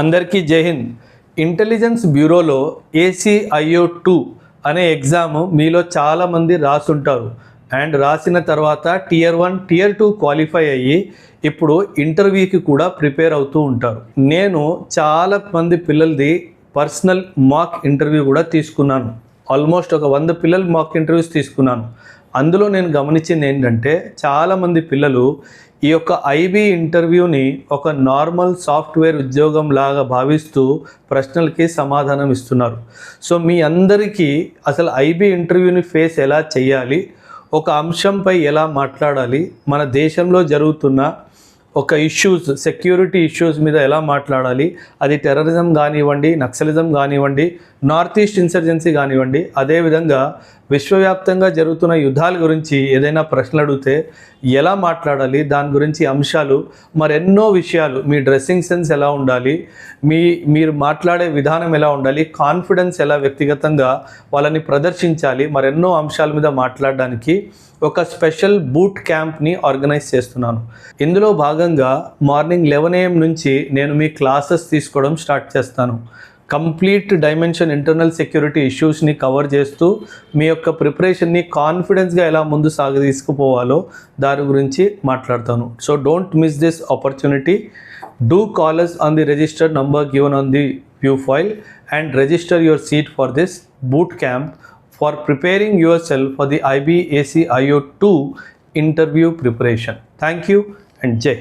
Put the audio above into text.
అందరికీ జై Hind. Intelligence బ్యూరోలో ACIO2 అనే ఎగ్జామ్ మీలో చాలామంది రాసుంటారు. అండ్ రాసిన తర్వాత Tier 1 Tier 2 క్వాలిఫై అయ్యి ఇప్పుడు ఇంటర్వ్యూకి కూడా ప్రిపేర్ అవుతూ ఉంటారు. నేను చాలా మంది పిల్లలది పర్సనల్ మాక్ ఇంటర్వ్యూ కూడా తీసుకున్నాను. ఆల్మోస్ట్ ఒక 100 పిల్లలు మాక్ ఇంటర్వ్యూస్ తీసుకున్నాను. అందులో నేను గమనించింది ఏంటంటే చాలామంది పిల్లలు ఈ యొక్క IB ఇంటర్వ్యూని ఒక నార్మల్ సాఫ్ట్వేర్ ఉద్యోగం లాగా భావిస్తూ ప్రశ్నలకి సమాధానం ఇస్తున్నారు. సో మీ అందరికీ అసలు IB ఇంటర్వ్యూని ఫేస్ ఎలా చేయాలి, ఒక అంశంపై ఎలా మాట్లాడాలి, మన దేశంలో జరుగుతున్న ఒక ఇష్యూస్, సెక్యూరిటీ ఇష్యూస్ మీద ఎలా మాట్లాడాలి, అది టెర్రరిజం కానివ్వండి, నక్సలిజం కానివ్వండి, నార్త్ ఈస్ట్ ఇన్సర్జెన్సీ కానివ్వండి, అదేవిధంగా విశ్వవ్యాప్తంగా జరుగుతున్న యుద్ధాల గురించి ఏదైనా ప్రశ్నలు అడిగితే ఎలా మాట్లాడాలి, దాని గురించి అంశాలు, మరెన్నో విషయాలు, మీ డ్రెస్సింగ్ సెన్స్ ఎలా ఉండాలి, మీరు మాట్లాడే విధానం ఎలా ఉండాలి, కాన్ఫిడెన్స్ ఎలా వ్యక్తిగతంగా వాళ్ళని ప్రదర్శించాలి, మరెన్నో అంశాల మీద మాట్లాడడానికి ఒక స్పెషల్ బూట్ క్యాంప్ని ఆర్గనైజ్ చేస్తున్నాను. ఇందులో భాగంగా మార్నింగ్ 11 AM నుంచి నేను మీ క్లాసెస్ తీసుకోవడం స్టార్ట్ చేస్తాను. కంప్లీట్ డైమెన్షన్ ఇంటర్నల్ సెక్యూరిటీ ఇష్యూస్ని కవర్ చేస్తూ మీ యొక్క ప్రిపరేషన్ని కాన్ఫిడెన్స్గా ఎలా ముందు తీసుకుపోవాలో దాని గురించి మాట్లాడతాను. So don't miss this opportunity. Do call us on the registered number given on the view file and register your seat for this boot camp for preparing yourself for the IB ACIO2 interview preparation. Thank you and Jai.